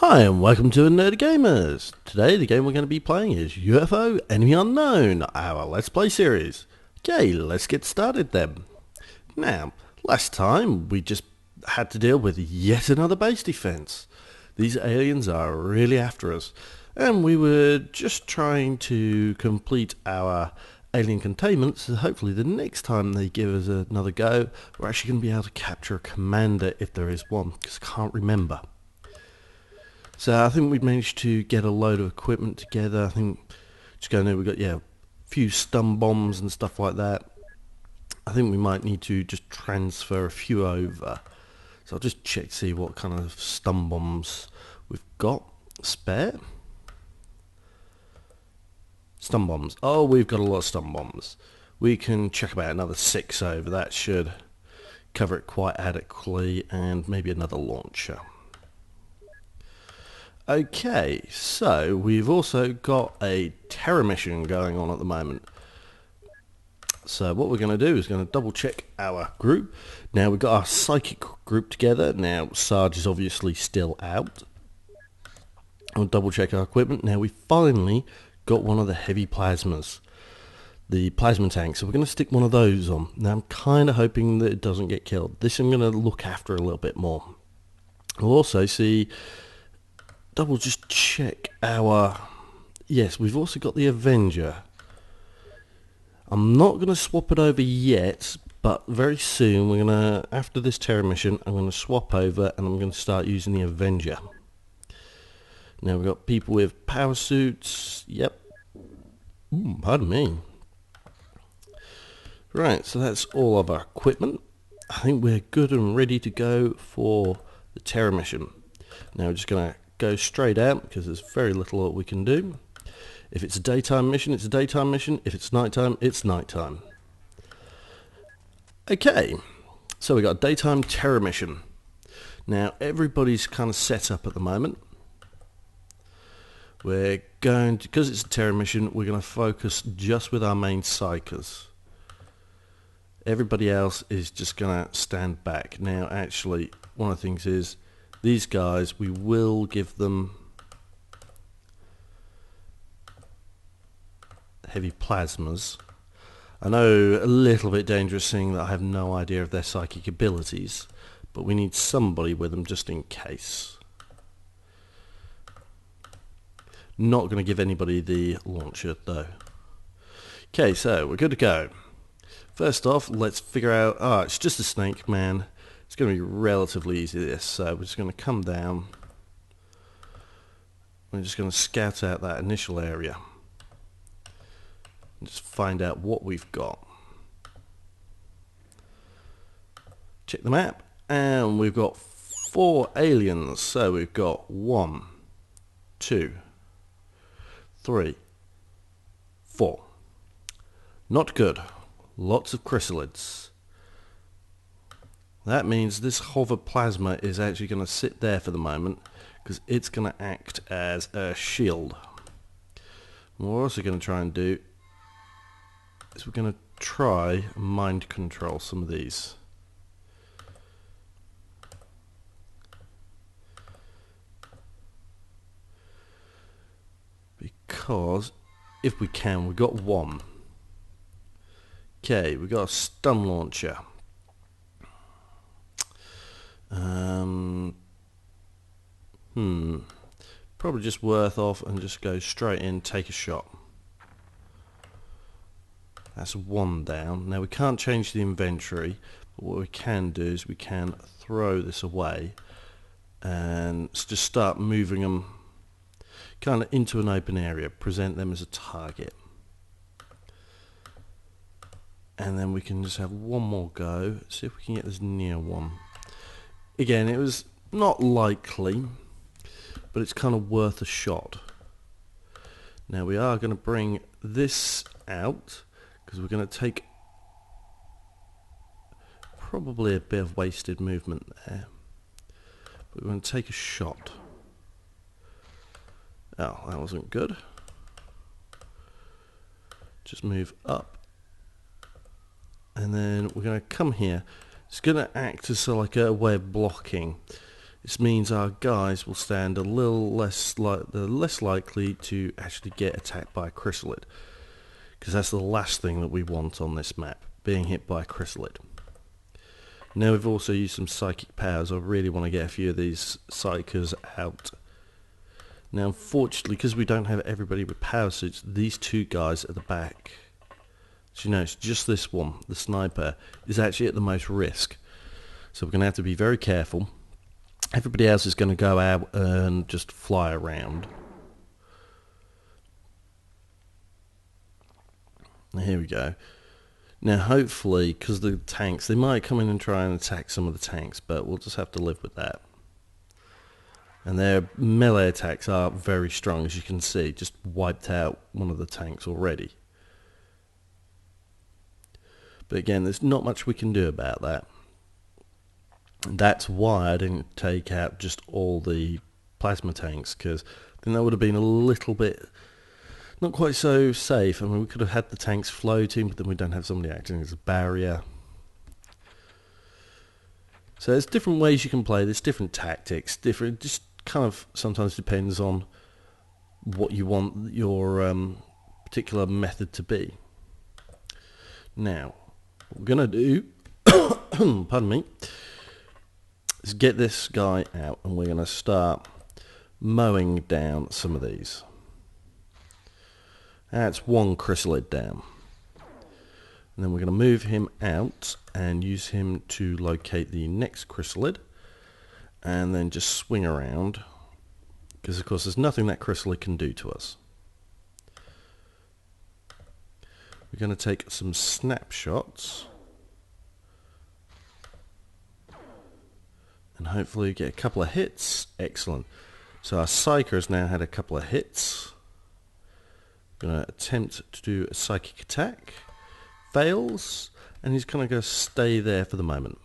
Hi and welcome to Nerdy Gamers. Today the game we're going to be playing is UFO Enemy Unknown, our Let's Play series. Okay, let's get started then. Now, last time we just had to deal with yet another base defense. These aliens are really after us, and we were just trying to complete our alien containment, so hopefully the next time they give us another go, we're actually going to be able to capture a commander if there is one, because I can't remember. So I think we've managed to get a load of equipment together. I think just going there, we've got a few stun bombs and stuff like that. I think we might need to just transfer a few over. So I'll just check to see what kind of stun bombs we've got spare. Stun bombs. Oh, we've got a lot of stun bombs. We can check about another 6 over. That should cover it quite adequately, and maybe another launcher. Okay, so we've also got a terror mission going on at the moment. So what we're going to do is going to double check our group. Now we've got our psychic group together. Now Sarge is obviously still out. We'll double check our equipment. Now we finally got one of the heavy plasmas. The plasma tank. So we're going to stick one of those on. Now I'm kind of hoping that it doesn't get killed. This I'm going to look after a little bit more. We'll also see... double just check our... Yes, we've also got the Avenger. I'm not going to swap it over yet, but very soon we're going to, after this terror mission, I'm going to swap over and I'm going to start using the Avenger. Now we've got people with power suits. Yep. Ooh, pardon me. Right, so that's all of our equipment. I think we're good and ready to go for the terror mission. Now we're just going to go straight out because there's very little that we can do. If it's a daytime mission, it's a daytime mission. If it's nighttime, it's nighttime. Okay, so we got a daytime terror mission. Now everybody's kind of set up at the moment. We're going to, because it's a terror mission, we're going to focus just with our main psychers. Everybody else is just going to stand back. Now actually, one of the things is, these guys, we will give them heavy plasmas. I know a little bit dangerous seeing that I have no idea of their psychic abilities, but we need somebody with them just in case. Not going to give anybody the launcher though. Okay, so we're good to go. First off, let's figure out... it's just a snake, man. It's going to be relatively easy this, so we're just going to come down. We're just going to scout out that initial area. And just find out what we've got. Check the map, and we've got 4 aliens. So we've got 1, 2, 3, 4. Not good. Lots of chrysalids. That means this hover plasma is actually going to sit there for the moment because it's going to act as a shield. What we're also going to try and do is we're going to try mind control some of these. Because if we can, we've got 1. Okay, we've got a stun launcher. Probably just worth off and just go straight in, take a shot. That's 1 down. Now we can't change the inventory, but what we can do is we can throw this away and just start moving them kind of into an open area, present them as a target. And then we can just have one more go, see if we can get this near one. Again, it was not likely, but it's kind of worth a shot. Now we are going to bring this out because we're going to take probably a bit of wasted movement there. But we're going to take a shot. Oh, that wasn't good. Just move up. And then we're going to come here. It's going to act as like a way of blocking. This means our guys will stand a little less less likely to actually get attacked by a chrysalid, because that's the last thing that we want on this map, being hit by a chrysalid. Now we've also used some psychic powers. I really want to get a few of these psychers out. Now unfortunately, because we don't have everybody with power suits, these two guys at the back, so you know, it's just this one, the sniper, is actually at the most risk. So we're going to have to be very careful. Everybody else is going to go out and just fly around. Here we go. Now hopefully, because the tanks, they might come in and try and attack some of the tanks, but we'll just have to live with that. And their melee attacks are very strong, as you can see. Just wiped out one of the tanks already. But again, there's not much we can do about that. And that's why I didn't take out just all the plasma tanks, because then that would have been a little bit not quite so safe. I mean, we could have had the tanks floating, but then we don't have somebody acting as a barrier. So there's different ways you can play this, different tactics, different, just kind of sometimes depends on what you want your particular method to be. Now, what we're going to do, pardon me, is get this guy out, and we're going to start mowing down some of these. That's one chrysalid down. And then we're going to move him out and use him to locate the next chrysalid, and then just swing around, because of course there's nothing that chrysalid can do to us. We're going to take some snapshots and hopefully get a couple of hits. Excellent. So our psyker has now had a couple of hits. Going to attempt to do a psychic attack. Fails, and he's kind of going to stay there for the moment.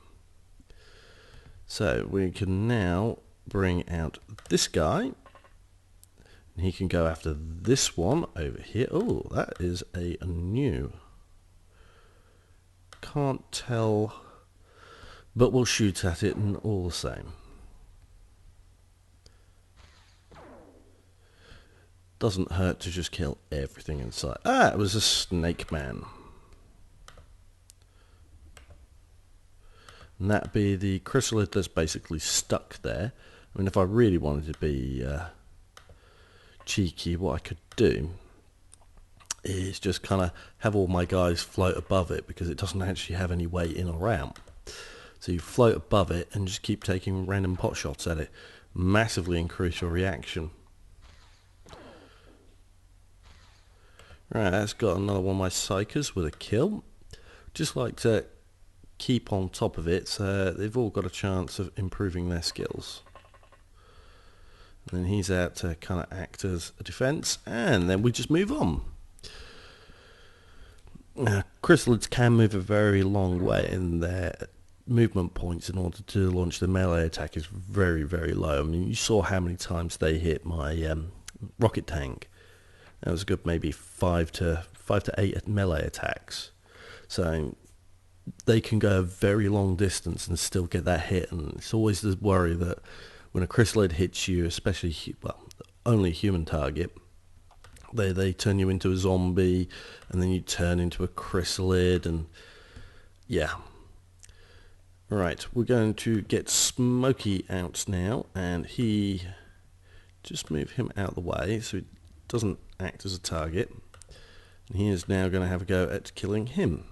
So we can now bring out this guy, and he can go after this one over here. Oh, that is a new. Can't tell, but we'll shoot at it and all the same. Doesn't hurt to just kill everything in sight. Ah, it was a snake man. And that'd be the chrysalid that's basically stuck there. I mean, if I really wanted to be cheeky, what I could do is just kind of have all my guys float above it, because it doesn't actually have any weight in or out. So you float above it and just keep taking random pot shots at it. Massively increase your reaction. Right, that's got another one of my psychers with a kill. Just like to keep on top of it, so they've all got a chance of improving their skills. And then he's out to kind of act as a defense, and then we just move on. Now, chrysalids can move a very long way, and their movement points in order to launch the melee attack is very, very low. I mean, you saw how many times they hit my rocket tank. That was a good maybe 5 to 8 melee attacks. So they can go a very long distance and still get that hit, and it's always the worry that when a chrysalid hits you, especially, well, only a human target, they turn you into a zombie, and then you turn into a chrysalid, and yeah. Right, we're going to get Smokey out now, and just move him out of the way so he doesn't act as a target. And he is now going to have a go at killing him.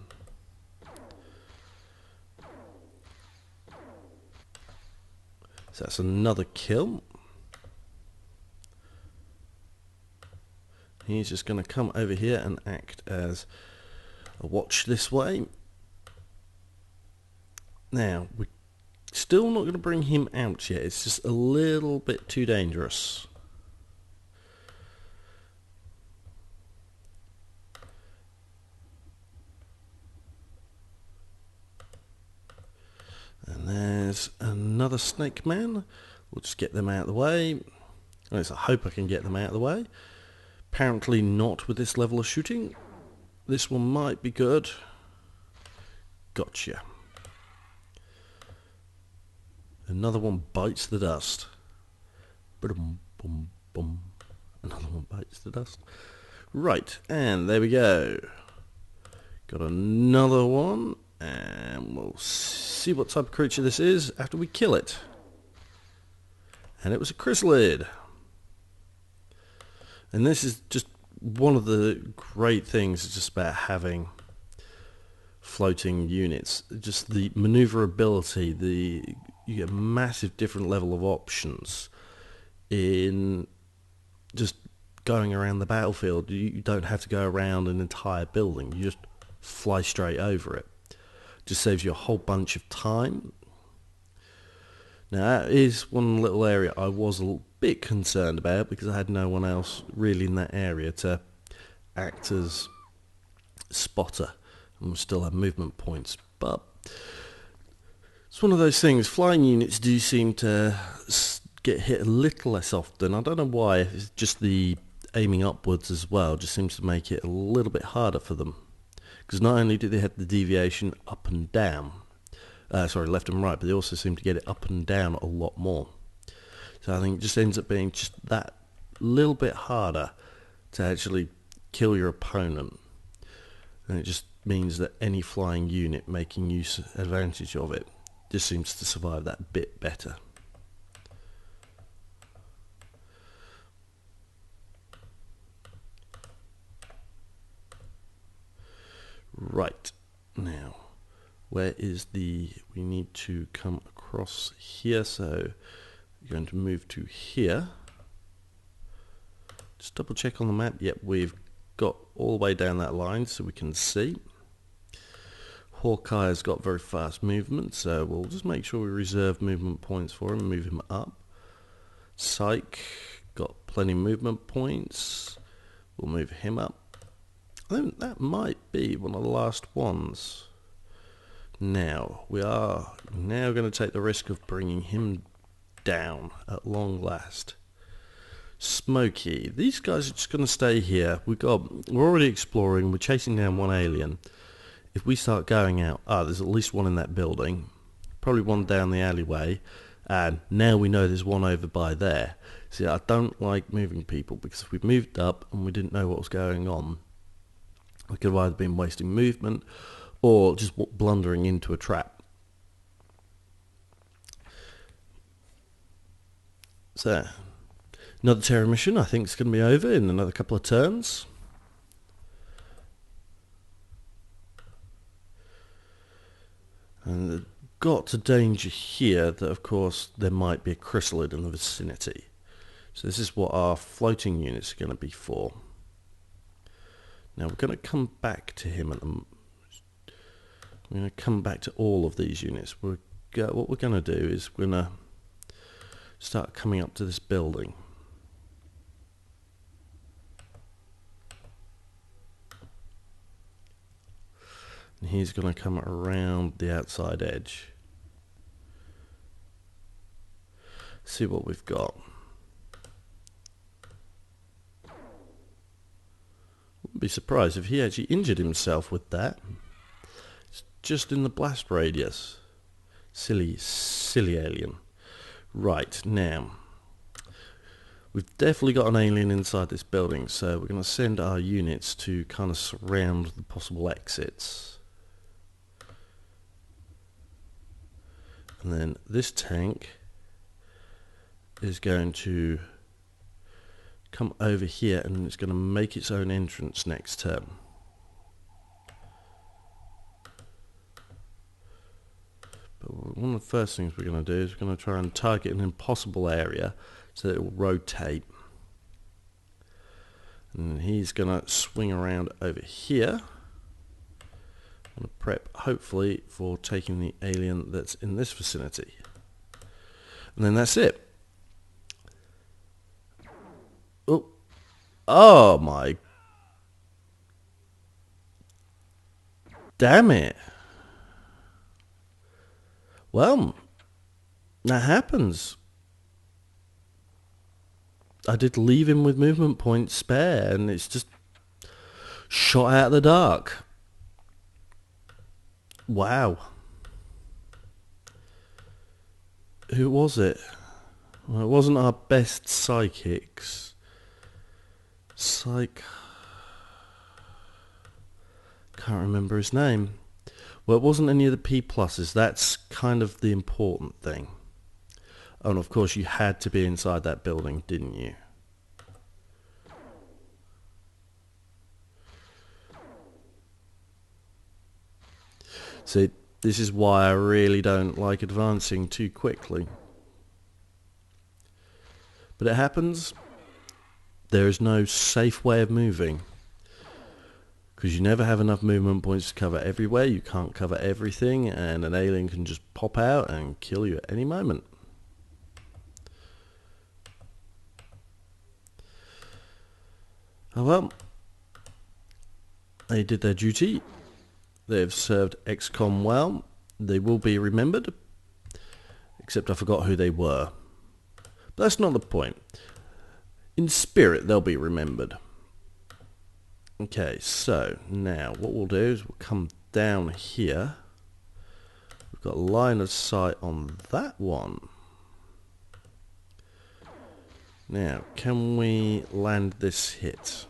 So that's another kill. He's just going to come over here and act as a watch this way. Now, we're still not going to bring him out yet. It's just a little bit too dangerous. And there's another snake man. We'll just get them out of the way. At least I hope I can get them out of the way. Apparently not with this level of shooting. This one might be good. Gotcha. Another one bites the dust. Boom, boom, boom. Another one bites the dust. Right, and there we go. Got another one, and we'll see what type of creature this is after we kill it. And it was a chrysalid. And this is just one of the great things just about having floating units. Just the maneuverability, you get a massive different level of options in just going around the battlefield. You don't have to go around an entire building. You just fly straight over it. Just saves you a whole bunch of time. Now that is one little area I was a little bit concerned about because I had no one else really in that area to act as spotter, and we still have movement points. But it's one of those things. Flying units do seem to get hit a little less often. I don't know why. It's just the aiming upwards as well just seems to make it a little bit harder for them. Because not only do they have the deviation up and down, left and right, but they also seem to get it up and down a lot more. So I think it just ends up being just that little bit harder to actually kill your opponent. And it just means that any flying unit making advantage of it just seems to survive that bit better. Right, now, where is we need to come across here, so you're going to move to here. Just double check on the map. Yep, we've got all the way down that line so we can see. Hawkeye has got very fast movement, so we'll just make sure we reserve movement points for him and move him up. Psych got plenty of movement points. We'll move him up. I think that might be one of the last ones. Now, we are now going to take the risk of bringing him down at long last. Smokey. These guys are just going to stay here. We're already exploring. We're chasing down one alien. If we start going out, there's at least one in that building. Probably one down the alleyway. And now we know there's one over by there. See, I don't like moving people because if we moved up and we didn't know what was going on, we could have either been wasting movement or just blundering into a trap. So, another Terra mission I think is going to be over in another couple of turns. And got a danger here that of course there might be a chrysalid in the vicinity. So this is what our floating units are going to be for. Now we're going to come back to him we're going to come back to all of these units. What we're going to do is we're going to start coming up to this building. And he's going to come around the outside edge. See what we've got. Wouldn't be surprised if he actually injured himself with that. It's just in the blast radius. Silly alien. Right, now, we've definitely got an alien inside this building, so we're going to send our units to kind of surround the possible exits. And then this tank is going to come over here and it's going to make its own entrance next turn. But one of the first things we're going to do is we're going to try and target an impossible area so that it will rotate. And he's going to swing around over here. I'm going to prep hopefully for taking the alien that's in this vicinity. And then that's it. Oh my. Damn it. Well, that happens. I did leave him with movement points spare and it's just shot out of the dark. Wow. Who was it? Well, it wasn't our best psychics. Can't remember his name. Well, it wasn't any of the P pluses. That's kind of the important thing. Oh, and of course you had to be inside that building, didn't you? See, this is why I really don't like advancing too quickly. But it happens. There is no safe way of moving. Because you never have enough movement points to cover everywhere. You can't cover everything, and an alien can just pop out and kill you at any moment. Oh well. They did their duty. They've served XCom well. They will be remembered. Except I forgot who they were. But that's not the point. In spirit, they'll be remembered. Okay, so now what we'll do is we'll come down here. We've got a line of sight on that one. Now, can we land this hit?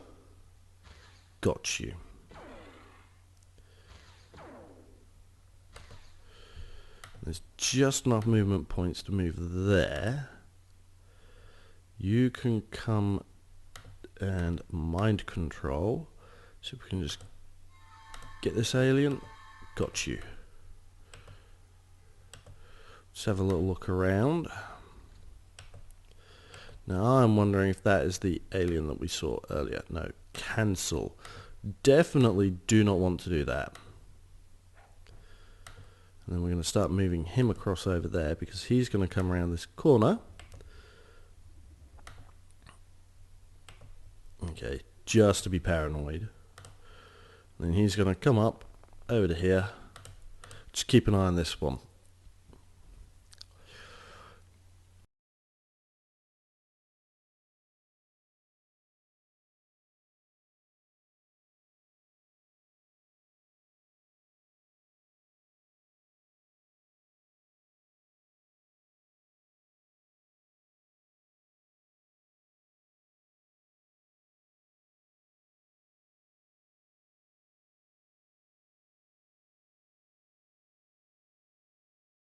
Got you. There's just enough movement points to move there. You can come and mind control. So we can just get this alien. Got you. Let's have a little look around. Now I'm wondering if that is the alien that we saw earlier. No, cancel. Definitely do not want to do that. And then we're going to start moving him across over there because he's going to come around this corner. Okay, just to be paranoid. Then he's going to come up over to here. Just keep an eye on this one.